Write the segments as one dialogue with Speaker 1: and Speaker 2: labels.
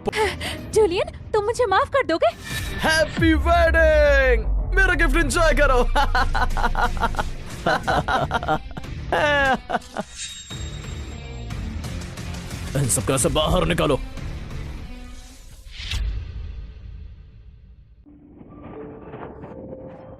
Speaker 1: Julian, तुम मुझे माफ कर दोगे?
Speaker 2: Happy wedding! मेरा गिफ्ट एंजॉय करो। इन सबका से बाहर निकालो।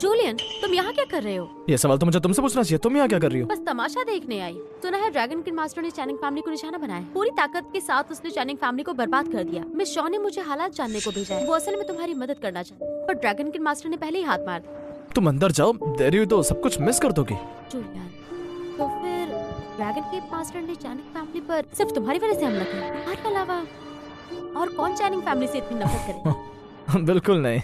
Speaker 1: जूलियन, तुम यहाँ क्या कर रहे हो?
Speaker 2: ये सवाल तो मुझे तुमसे पूछना चाहिए। तुम यहाँ क्या कर रही हो?
Speaker 1: बस तमाशा देखने आई। सुना है ड्रैगन किंग मास्टर ने चैनिंग फैमिली को निशाना बनाया। पूरी ताकत के साथ उसने चैनिंग फैमिली को बर्बाद कर दिया। मिस शॉ ने मुझे हालात जानने को भेजा है। वो असल में तुम्हारी मदद करना चाहती, पर ड्रैगन किंग मास्टर ने पहले ही हाथ मार दिया।
Speaker 2: तुम अंदर जाओ, देरी हुई तो सब कुछ मिस कर दोगी।
Speaker 1: जूलियन, तो फिर ड्रैगन किंग मास्टर ने चैनिंग फैमिली पर सिर्फ तुम्हारी वजह से हमला किया? तुम्हारे अलावा और कौन चैनिंग फैमिली से इतनी नफरत करे?
Speaker 2: बिल्कुल नहीं।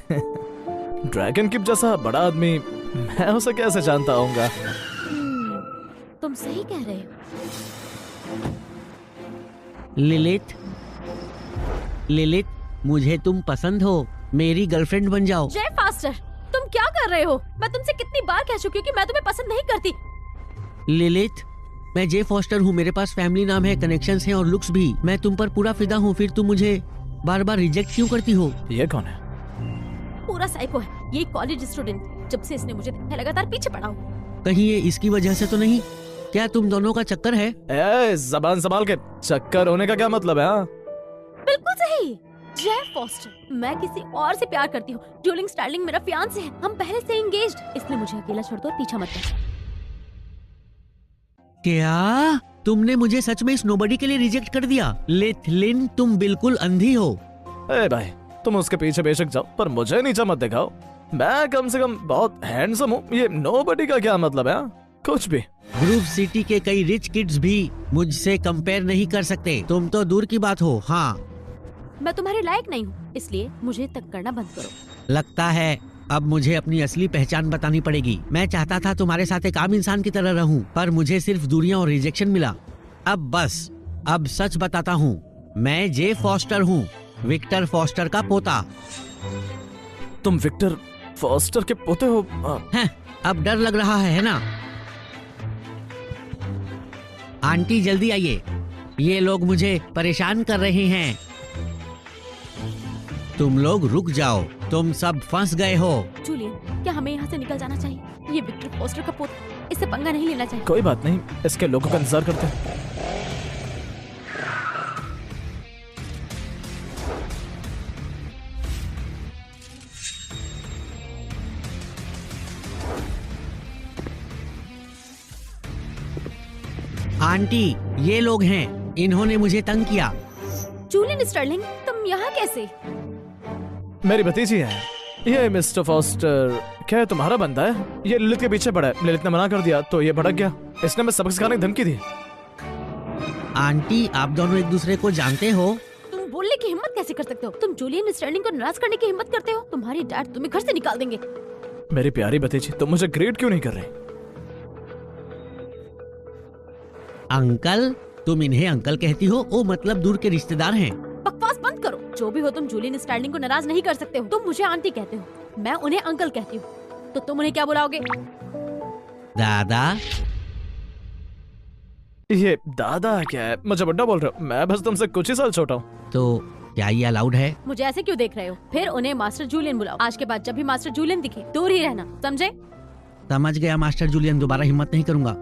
Speaker 2: ड्रैगन किप जैसा बड़ा आदमी मैं उसे कैसे जानता होऊंगा?
Speaker 1: तुम सही कह रहे हो।
Speaker 3: लिलिथ, मुझे तुम पसंद हो, मेरी गर्लफ्रेंड बन जाओ।
Speaker 1: जय फास्टर, तुम क्या कर रहे हो? मैं तुमसे कितनी बार कह चुकी हूँ कि मैं तुम्हें पसंद नहीं करती।
Speaker 3: लिलिथ, मैं जे फॉस्टर हूँ, मेरे पास फैमिली नाम है, कनेक्शंस हैं और लुक्स भी। मैं तुम पर पूरा फिदा हूँ, फिर तुम मुझे बार बार रिजेक्ट क्यों करती हो?
Speaker 2: ये कौन है?
Speaker 1: पूरा साइको है ये कॉलेज स्टूडेंट। जब से इसने मुझे लगातार पीछे पड़ा हूँ।
Speaker 3: कहीं ये इसकी वजह से तो नहीं? क्या तुम दोनों का चक्कर है?
Speaker 2: जबान संभाल के। चक्कर होने का क्या मतलब है?
Speaker 1: बिल्कुल सही। जय फॉस्टर, मैं किसी और से प्यार करती हूँ। जूलिंग स्टार्लिंग मेरा फियांसे है। हम पहले से एंगेज्ड। इसने मुझे अकेला छोड़ दो और पीछा मत कर।
Speaker 3: क्या तुमने मुझे सच में इस नोबडी के लिए रिजेक्ट कर दिया? लिन, तुम बिल्कुल अंधी हो।
Speaker 2: भाई, तुम उसके पीछे बेशक जाओ, पर मुझे नीचा मत दिखाओ। मैं कम से कम बहुत हैंडसम हूँ। ये नोबडी का क्या मतलब है? कुछ भी।
Speaker 3: ग्रुप सिटी के कई रिच किड्स भी मुझसे कंपेयर नहीं कर सकते, तुम तो दूर की बात हो। हाँ,
Speaker 1: मैं तुम्हारे लायक नहीं हूँ, इसलिए मुझे तंग करना बंद करो।
Speaker 3: लगता है अब मुझे अपनी असली पहचान बतानी पड़ेगी। मैं चाहता था तुम्हारे साथ एक आम इंसान की तरह रहूं, पर मुझे सिर्फ दूरियां और रिजेक्शन मिला। अब सच बताता हूँ, मैं जे फॉस्टर हूँ, विक्टर फॉस्टर का पोता।
Speaker 2: तुम विक्टर फॉस्टर के पोते हो?
Speaker 3: हैं, अब डर लग रहा है ना? आंटी जल्दी आइए, ये लोग मुझे परेशान कर रहे हैं। तुम लोग रुक जाओ, तुम सब फंस गए हो।
Speaker 1: जूलियन, क्या हमें यहाँ से निकल जाना चाहिए? ये विक्टर फॉस्टर का पोता, इससे पंगा नहीं लेना चाहिए।
Speaker 2: कोई बात नहीं, इसके लोगों का इंतजार करते हैं।
Speaker 3: आंटी, ये लोग हैं, इन्होंने मुझे तंग किया।
Speaker 1: जूलियन स्टर्लिंग, तुम यहाँ कैसे?
Speaker 2: मेरी भतीजी है ये। मिस्टर फॉस्टर, क्या है तुम्हारा बंदा है? ये ललित के पीछे पड़ा है। ललित ने मना कर दिया तो ये भड़क गया। इसने मैं सबक सिखाने की धमकी दी।
Speaker 3: आंटी, आप दोनों एक दूसरे को जानते हो?
Speaker 1: तुम बोलने की हिम्मत कैसे कर सकते हो? तुम जूलियन स्टर्लिंग को नाराज करने की हिम्मत करते हो? तुम्हारी डैड तुम्हें घर से निकाल देंगे।
Speaker 2: मेरी प्यारी भतीजी, तुम मुझे ग्रेट क्यों नहीं कर रहे?
Speaker 3: अंकल, तुम इन्हें अंकल कहती हो? ओ मतलब दूर के रिश्तेदार हैं।
Speaker 1: बकवास बंद करो। जो भी हो, तुम जूलियन स्टार्लिंग को नाराज नहीं कर सकते हो। तुम मुझे आंटी कहते हो, मैं उन्हें अंकल कहती हूँ, तो तुम उन्हें क्या बुलाओगे?
Speaker 3: दादा।
Speaker 2: ये दादा क्या है? मुझे बड्डा बोल रहे हो? मैं बस तुमसे कुछ ही साल छोटा हूँ।
Speaker 3: तो क्या ये अलाउड है?
Speaker 1: मुझे ऐसे क्यों देख रहे हो? फिर उन्हें मास्टर जूलियन बुलाओ। आज के बाद जब भी मास्टर जूलियन दिखे, दूर ही रहना, समझे?
Speaker 3: समझ गया मास्टर जूलियन, दोबारा हिम्मत नहीं करूंगा।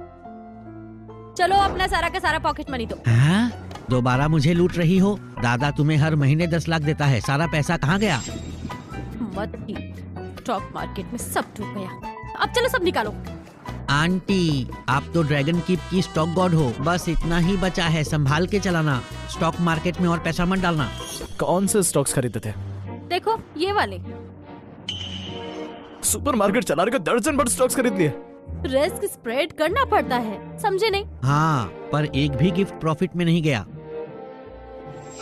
Speaker 1: चलो अपना सारा का सारा पॉकेट मनी दो।
Speaker 3: हाँ? दोबारा मुझे लूट रही हो? दादा तुम्हें हर महीने 10 लाख देता है, सारा पैसा कहाँ गया?
Speaker 1: मत ही, स्टॉक मार्केट में सब डूब गया। अब चलो सब निकालो।
Speaker 3: आंटी, आप तो ड्रैगन कीप की स्टॉक गॉड हो, बस इतना ही बचा है, संभाल के चलाना। स्टॉक मार्केट में और पैसा मत डालना।
Speaker 2: कौन से स्टॉक्स खरीदते थे?
Speaker 1: देखो ये वाले।
Speaker 2: सुपरमार्केट चला रहे, दर्जन भर स्टॉक्स खरीद लिए।
Speaker 1: रिस्क स्प्रेड करना पड़ता है, समझे नहीं?
Speaker 3: हाँ, पर एक भी गिफ्ट प्रॉफिट में नहीं गया।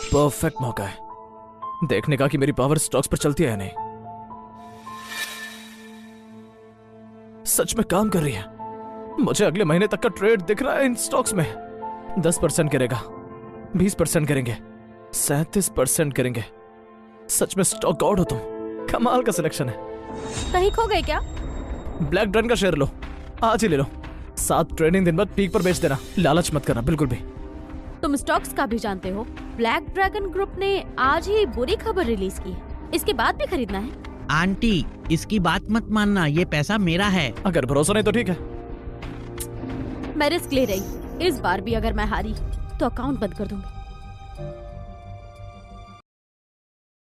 Speaker 2: परफेक्ट मौका है देखने का कि मेरी पावर स्टॉक्स पर चलती है या नहीं। सच में काम कर रही है। मुझे अगले महीने तक का ट्रेड दिख रहा है इन स्टॉक्स में। 10% गिरेगा, 20% करेंगे, 37% करेंगे। सच में स्टॉक गॉड हो तुम। कमाल का सिलेक्शन है।
Speaker 1: कहीं खो गए क्या?
Speaker 2: ब्लैक ड्रैगन का शेयर लो, आज ही ले लो। 7 ट्रेडिंग दिन बाद पीक पर बेच देना। लालच मत करना बिल्कुल भी।
Speaker 1: तुम तुम स्टॉक्स का भी जानते हो। ब्लैक ड्रैगन ग्रुप ने आज ही बुरी खबर रिलीज की है, इसके बाद भी खरीदना है।
Speaker 3: आंटी, इसकी बात मत मानना, ये पैसा मेरा है।
Speaker 2: अगर भरोसा नहीं तो ठीक है।
Speaker 1: मैं रिस्क ले रही, इस बार भी अगर मैं हारी तो अकाउंट बंद कर दूंगी।